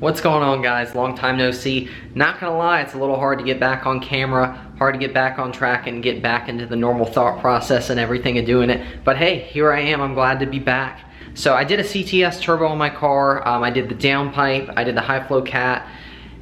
What's going on, guys? Long time no see. Not gonna lie, it's a little hard to get back on camera, hard to get back on track and get back into the normal thought process and everything and doing it. But hey, here I am. I'm glad to be back. So I did a CTS turbo on my car. I did the downpipe, I did the high flow cat,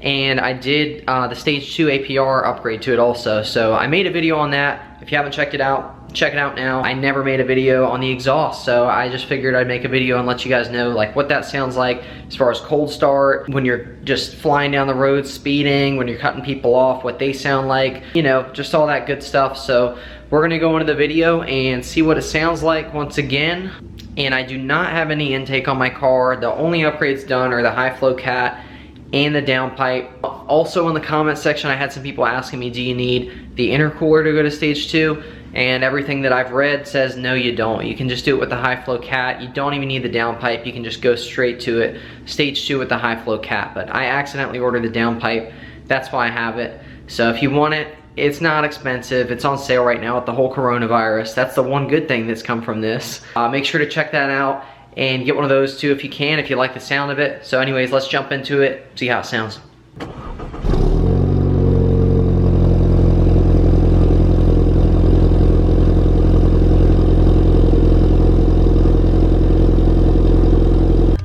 and I did the stage 2 APR upgrade to it also. So I made a video on that. If you haven't checked it out, check it out now. I never made a video on the exhaust, so I just figured I'd make a video and let you guys know like what that sounds like as far as cold start, when you're just flying down the road speeding, when you're cutting people off, what they sound like, you know, just all that good stuff. So we're gonna go into the video and see what it sounds like once again. And I do not have any intake on my car. The only upgrades done are the high flow cat and the downpipe. Also in the comment section, I had some people asking me, do you need the intercooler to go to stage 2? And everything that I've read says no, you don't. You can just do it with the high flow cat. You don't even need the downpipe. You can just go straight to it, stage 2 with the high flow cat. But I accidentally ordered the downpipe. That's why I have it. So if you want it, it's not expensive. It's on sale right now with the whole coronavirus. That's the one good thing that's come from this. Make sure to check that out and get one of those too if you can, if you like the sound of it. So anyways, let's jump into it, see how it sounds.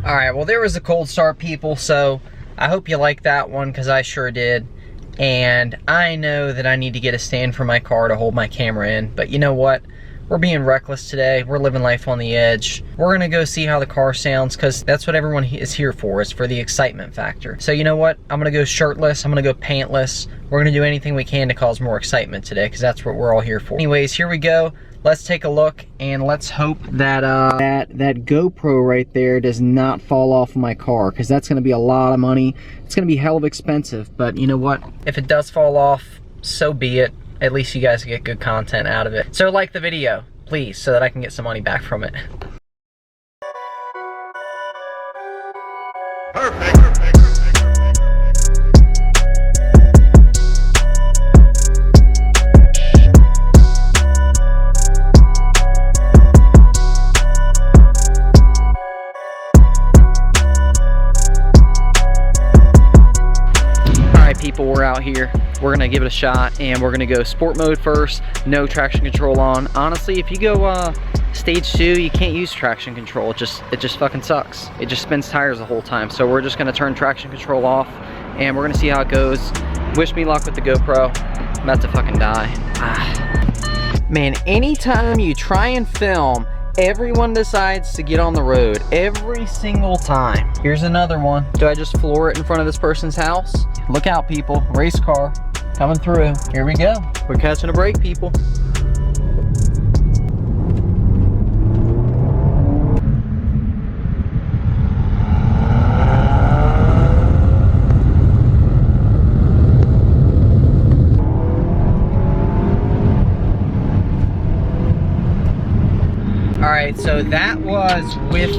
Alright, well there was a cold start, people, so I hope you like that one because I sure did. And I know that I need to get a stand for my car to hold my camera in, but you know what? We're being reckless today. We're living life on the edge. We're gonna go see how the car sounds because that's what everyone is here for, is for the excitement factor. So you know what? I'm gonna go shirtless, I'm gonna go pantless. We're gonna do anything we can to cause more excitement today because that's what we're all here for. Anyways, here we go. Let's take a look and let's hope that that GoPro right there does not fall off of my car, because that's gonna be a lot of money. It's gonna be hell of expensive, but you know what? If it does fall off, so be it. At least you guys get good content out of it. So like the video, please, so that I can get some money back from it. Perfect. People, we're out here, we're gonna give it a shot and we're gonna go sport mode first, no traction control on. Honestly, if you go stage 2, you can't use traction control. It just fucking sucks. It just spins tires the whole time. So we're just gonna turn traction control off and we're gonna see how it goes. Wish me luck with the GoPro. I'm about to fucking die. Man, anytime you try and film, everyone decides to get on the road every single time. Here's another one. Do I just floor it in front of this person's house? Look out, people. Race car coming through. Here we go. We're catching a break, people. Alright, so that was with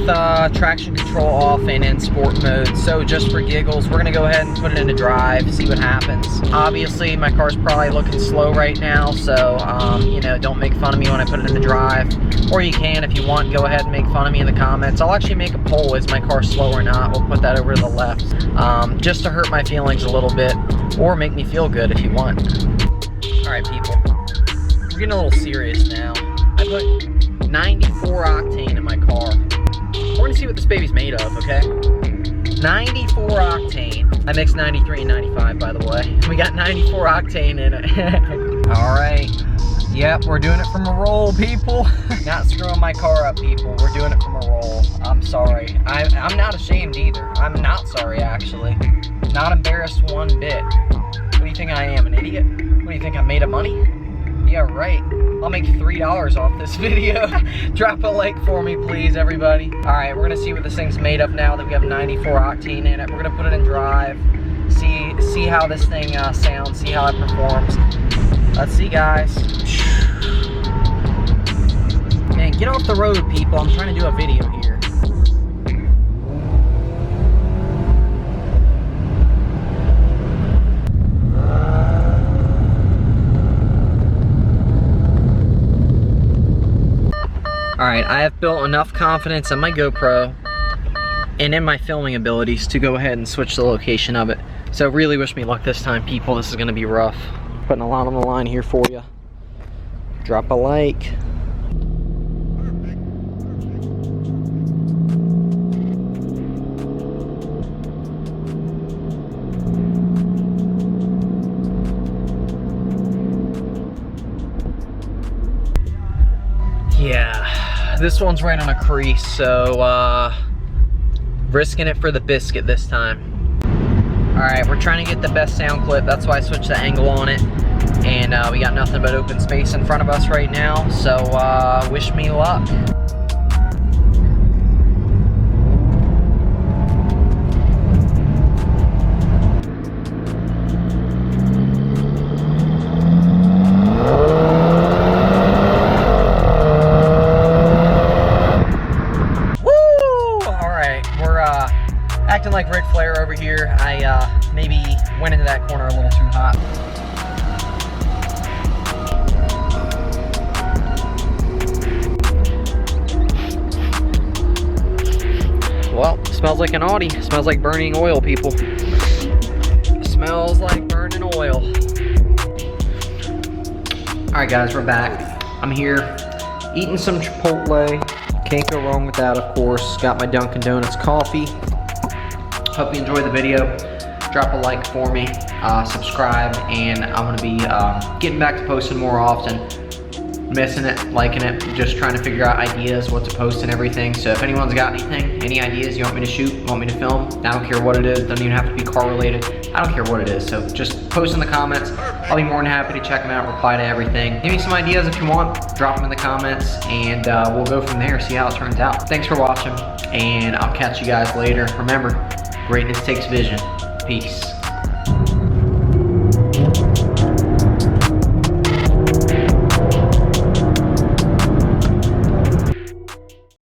traction control off and in sport mode. So just for giggles, we're gonna go ahead and put it into drive, see what happens. Obviously, my car's probably looking slow right now, so you know, don't make fun of me when I put it into drive. Or you can, if you want, go ahead and make fun of me in the comments. I'll actually make a poll, is my car slow or not? We'll put that over to the left, just to hurt my feelings a little bit, or make me feel good if you want. Alright, people, we're getting a little serious now. I put 94 octane in my car. We're gonna see what this baby's made of, okay? 94 octane. I mixed 93 and 95, by the way. We got 94 octane in it. All right. Yep, we're doing it from a roll, people. Not screwing my car up, people. We're doing it from a roll. I'm sorry. I'm not ashamed either. I'm not sorry, actually. Not embarrassed one bit. What do you think I am, an idiot? What do you think, I'm made of money? Yeah, right. I'll make $3 off this video. Drop a like for me, please, everybody. All right, we're gonna see what this thing's made of now that we have 94 octane in it. We're gonna put it in drive, see how this thing sounds, see how it performs. Let's see, guys. Man, get off the road, people. I'm trying to do a video here. Alright, I have built enough confidence in my GoPro and in my filming abilities to go ahead and switch the location of it. So really wish me luck this time, people. This is gonna be rough. Putting a lot on the line here for you. Drop a like. Yeah, this one's right on a crease, so risking it for the biscuit this time. All right, we're trying to get the best sound clip. That's why I switched the angle on it. And we got nothing but open space in front of us right now, so wish me luck. Acting like Ric Flair over here. I maybe went into that corner a little too hot. Well, smells like an Audi. Smells like burning oil, people. Smells like burning oil. All right, guys, we're back. I'm here eating some Chipotle. Can't go wrong with that, of course. Got my Dunkin' Donuts coffee. Hope you enjoyed the video. Drop a like for me, subscribe, and I'm gonna be getting back to posting more often. Missing it, liking it, just trying to figure out ideas, what to post and everything. So if anyone's got anything, any ideas you want me to shoot, want me to film, I don't care what it is, doesn't even have to be car related. I don't care what it is, so just post in the comments. I'll be more than happy to check them out, reply to everything. Give me some ideas if you want, drop them in the comments, and we'll go from there, see how it turns out. Thanks for watching, and I'll catch you guys later. Remember, greatness takes vision. Peace.